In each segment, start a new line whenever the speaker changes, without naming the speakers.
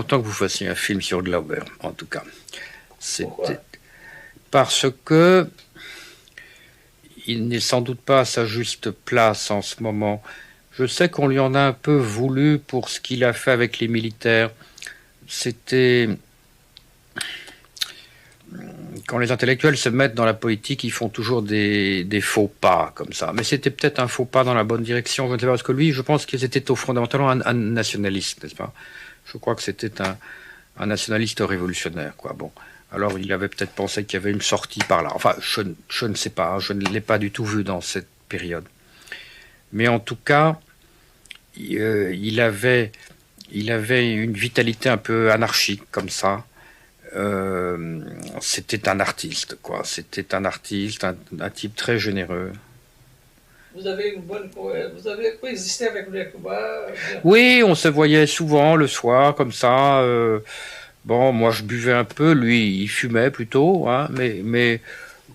important que vous fassiez un film sur Glauber, en tout cas. C'était parce que il n'est sans doute pas à sa juste place en ce moment. Je sais qu'on lui en a un peu voulu pour ce qu'il a fait avec les militaires. C'était... Quand les intellectuels se mettent dans la politique, ils font toujours des faux pas comme ça. Mais c'était peut-être un faux pas dans la bonne direction, je ne sais pas, parce que lui, je pense qu'il était fondamentalement un nationaliste, n'est-ce pas? Je crois que c'était un nationaliste révolutionnaire, quoi. Bon, alors il avait peut-être pensé qu'il y avait une sortie par là. Enfin, je ne sais pas, je ne l'ai pas du tout vu dans cette période. Mais en tout cas, il avait une vitalité un peu anarchique, comme ça. C'était un artiste, quoi. C'était un artiste, un type très généreux.
Vous avez coexisté avec lui à Cuba?
Oui, on se voyait souvent le soir, comme ça. Bon, moi je buvais un peu, lui il fumait plutôt, hein, mais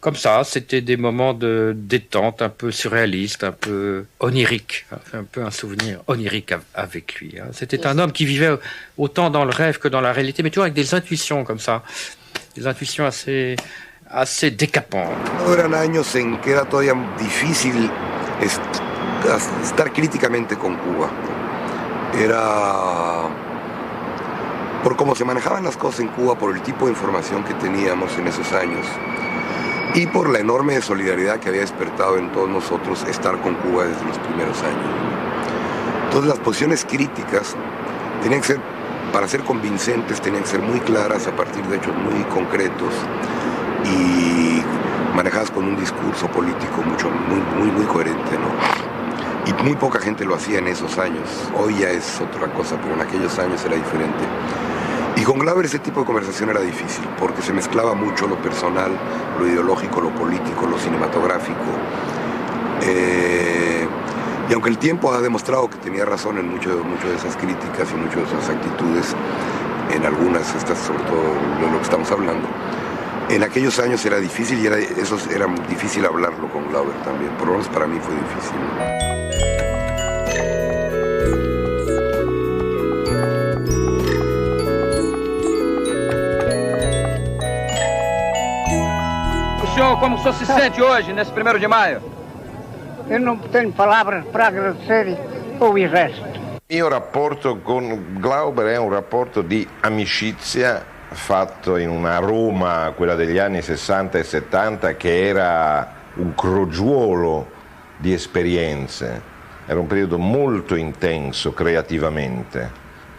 comme ça, c'était des moments de détente un peu surréaliste, un peu onirique, hein, un peu un souvenir onirique avec lui. Hein. C'était un homme qui vivait autant dans le rêve que dans la réalité, mais toujours avec des intuitions comme ça, des intuitions assez décapantes.
Eran años en que era todavía difícil estar críticamente con Cuba. Era por cómo se manejaban las cosas en Cuba, por el tipo de información que teníamos en esos años. Y por la enorme solidaridad que había despertado en todos nosotros estar con Cuba desde los primeros años. Entonces las posiciones críticas tenían que ser, para ser convincentes, tenían que ser muy claras a partir de hechos muy concretos y manejadas con un discurso político muy coherente, ¿no? Y muy poca gente lo hacía en esos años. Hoy ya es otra cosa, pero en aquellos años era diferente. Y con Glauber ese tipo de conversación era difícil, porque se mezclaba mucho lo personal, lo ideológico, lo político, lo cinematográfico. Y aunque el tiempo ha demostrado que tenía razón en mucho de esas críticas y muchas de esas actitudes, en algunas, estas sobre todo de lo que estamos hablando, en aquellos años era difícil y era difícil hablarlo con Glauber también, por lo menos para mí fue difícil.
Senhor, como o senhor se sente hoje, nesse 1º de maio?
Eu não tenho palavras para agradecer o resto.
Il mio rapporto con Glauber è un rapporto di amicizia fatto in una Roma, quella degli anni 60 e 70, che era un crogiuolo di esperienze. Era un periodo molto intenso creativamente.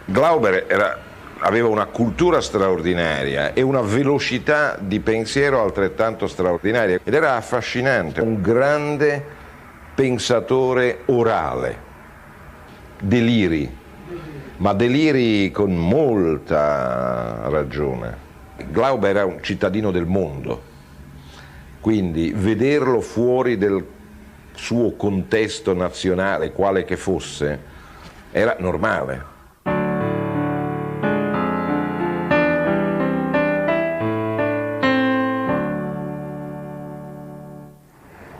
Glauber aveva una cultura straordinaria e una velocità di pensiero altrettanto straordinaria ed era affascinante, un grande pensatore orale, deliri, ma deliri con molta ragione. Glauber era un cittadino del mondo, quindi vederlo fuori del suo contesto nazionale, quale che fosse, era normale.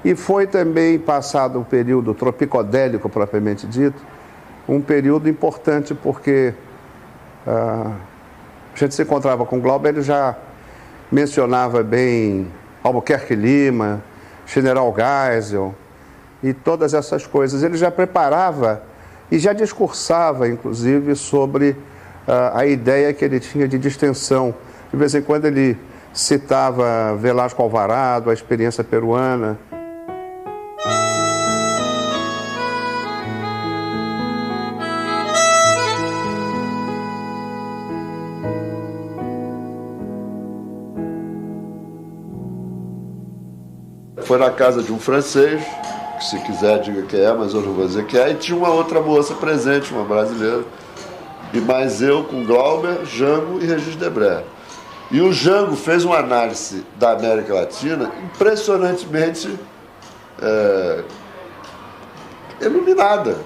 E foi também passado um período tropicodélico, propriamente dito, um período importante porque a gente se encontrava com o Glauber, ele já mencionava bem Albuquerque Lima, General Geisel e todas essas coisas. Ele já preparava e já discursava, inclusive, sobre a ideia que ele tinha de distensão. De vez em quando ele citava Velasco Alvarado, a experiência peruana.
Foi na casa de um francês, que se quiser diga que é, mas eu não vou dizer que é, e tinha uma outra moça presente, uma brasileira, e mais eu com Glauber, Jango e Regis Debray. E o Jango fez uma análise da América Latina impressionantemente iluminada,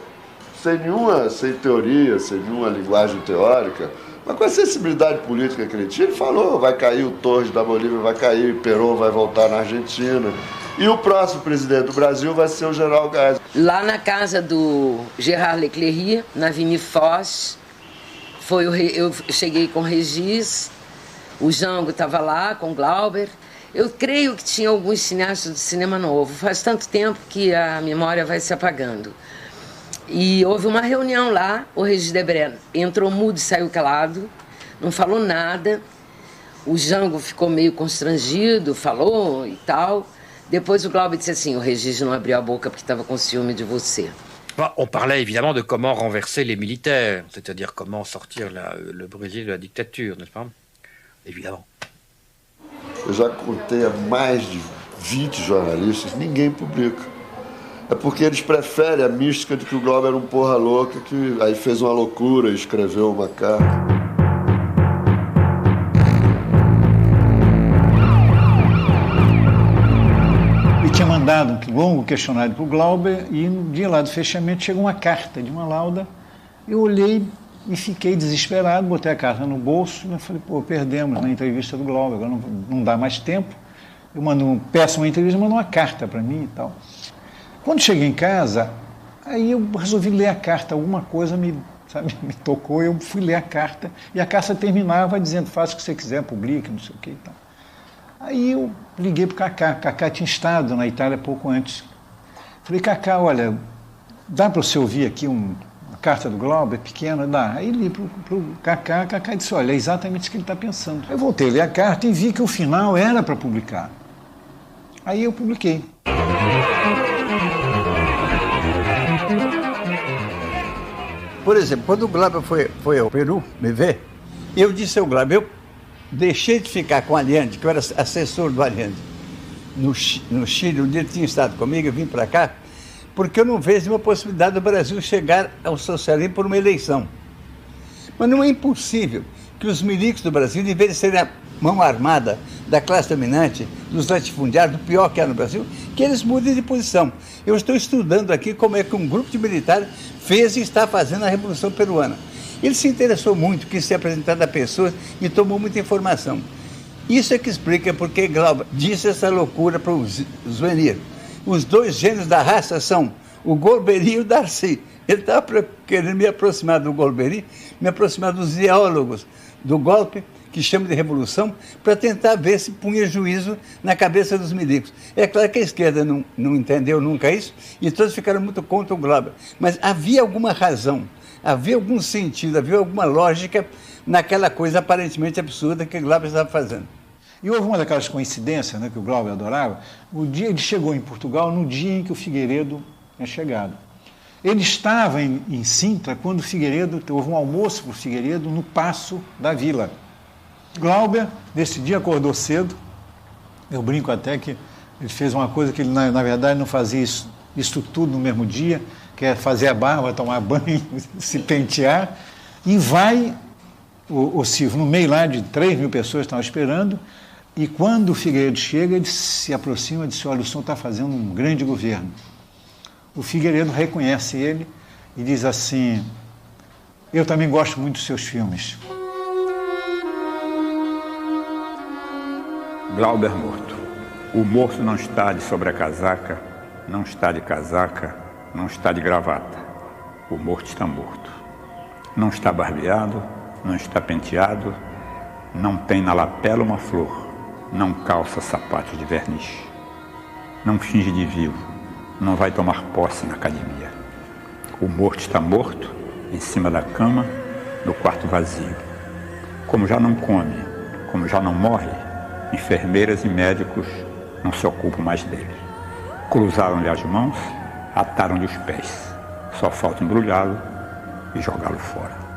sem teoria, sem nenhuma linguagem teórica, mas com a sensibilidade política que ele tinha. Ele falou, vai cair o Torres da Bolívia, vai cair, o Perón vai voltar na Argentina. E o próximo presidente do Brasil vai ser o General Geisel.
Lá na casa do Gérard Leclerc, na Avenida Foch, Eu cheguei com o Regis, o Jango estava lá com o Glauber. Eu creio que tinha alguns cineastas do cinema novo. Faz tanto tempo que a memória vai se apagando. E houve uma reunião lá, o Regis Debray entrou mudo e saiu calado, não falou nada. O Jango ficou meio constrangido, falou e tal. Depois o Glauber disse assim, o Regis não abriu a boca porque estava com ciúme de você.
On parlait évidemment de comment renverser les militaires, c'est-à-dire comment sortir le Brésil de la dictature, n'est-ce pas? Évidemment.
Eu já contei a mais de 20 jornalistas, ninguém publica. É porque eles preferem a mística de que o Glauber era um porra louca, que aí fez uma loucura e escreveu uma carta.
E tinha mandado um longo questionário para o Glauber e no dia lá do fechamento chegou uma carta de uma lauda. Eu olhei e fiquei desesperado, botei a carta no bolso e falei, pô, perdemos na entrevista do Glauber, agora não dá mais tempo. Eu peço uma entrevista, mando uma carta para mim e tal. Quando cheguei em casa, aí eu resolvi ler a carta, alguma coisa me tocou, eu fui ler a carta e a carta terminava dizendo, faça o que você quiser, publique, não sei o que e tal. Aí eu liguei para o Cacá tinha estado na Itália pouco antes. Falei, Cacá, olha, dá para você ouvir aqui uma carta do Glauber, pequena? Dá. Aí li para o Cacá disse, olha, é exatamente isso que ele está pensando. Eu voltei a ler a carta e vi que o final era para publicar. Aí eu publiquei.
Por exemplo, quando o Glauber foi ao Peru me ver, eu disse ao Glauber, eu deixei de ficar com o Allende, que eu era assessor do Allende, no Chile, um dia ele tinha estado comigo, eu vim para cá, porque eu não vejo uma possibilidade do Brasil chegar ao socialismo por uma eleição. Mas não é impossível que os milicos do Brasil, em vez de serem a mão armada da classe dominante, dos latifundiários, do pior que há no Brasil, que eles mudem de posição. Eu estou estudando aqui como é que um grupo de militares fez e está fazendo a Revolução Peruana. Ele se interessou muito, quis ser apresentado a pessoas e tomou muita informação. Isso é que explica porque Glauber disse essa loucura para o Zwenir. Os dois gênios da raça são o Golbery e o Darcy. Ele estava querendo me aproximar do Golbery, me aproximar dos ideólogos do golpe, que chama de revolução, para tentar ver se punha juízo na cabeça dos milicos. É claro que a esquerda não entendeu nunca isso, e todos ficaram muito contra o Glauber. Mas havia alguma razão, havia algum sentido, havia alguma lógica naquela coisa aparentemente absurda que o Glauber estava fazendo.
E houve uma daquelas coincidências, né, que o Glauber adorava. Ele chegou em Portugal no dia em que o Figueiredo tinha chegado. Ele estava em Sintra quando o Figueiredo, houve um almoço para o Figueiredo no Paço da Vila. Glauber, nesse dia, acordou cedo. Eu brinco até que ele fez uma coisa que ele, na verdade, não fazia isso tudo no mesmo dia, que é fazer a barba, tomar banho, se pentear, e vai, o Silvio, no meio lá de 3.000 pessoas estavam esperando, e quando o Figueiredo chega, ele se aproxima e diz, olha, o senhor está fazendo um grande governo. O Figueiredo reconhece ele e diz assim, eu também gosto muito dos seus filmes.
Glauber morto. O morto não está de sobrecasaca, não está de casaca, não está de gravata. O morto está morto. Não está barbeado, não está penteado, não tem na lapela uma flor, não calça sapatos de verniz, não finge de vivo, não vai tomar posse na academia. O morto está morto, em cima da cama, no quarto vazio. Como já não come, como já não morre, enfermeiras e médicos não se ocupam mais dele. Cruzaram-lhe as mãos, ataram-lhe os pés. Só falta embrulhá-lo e jogá-lo fora.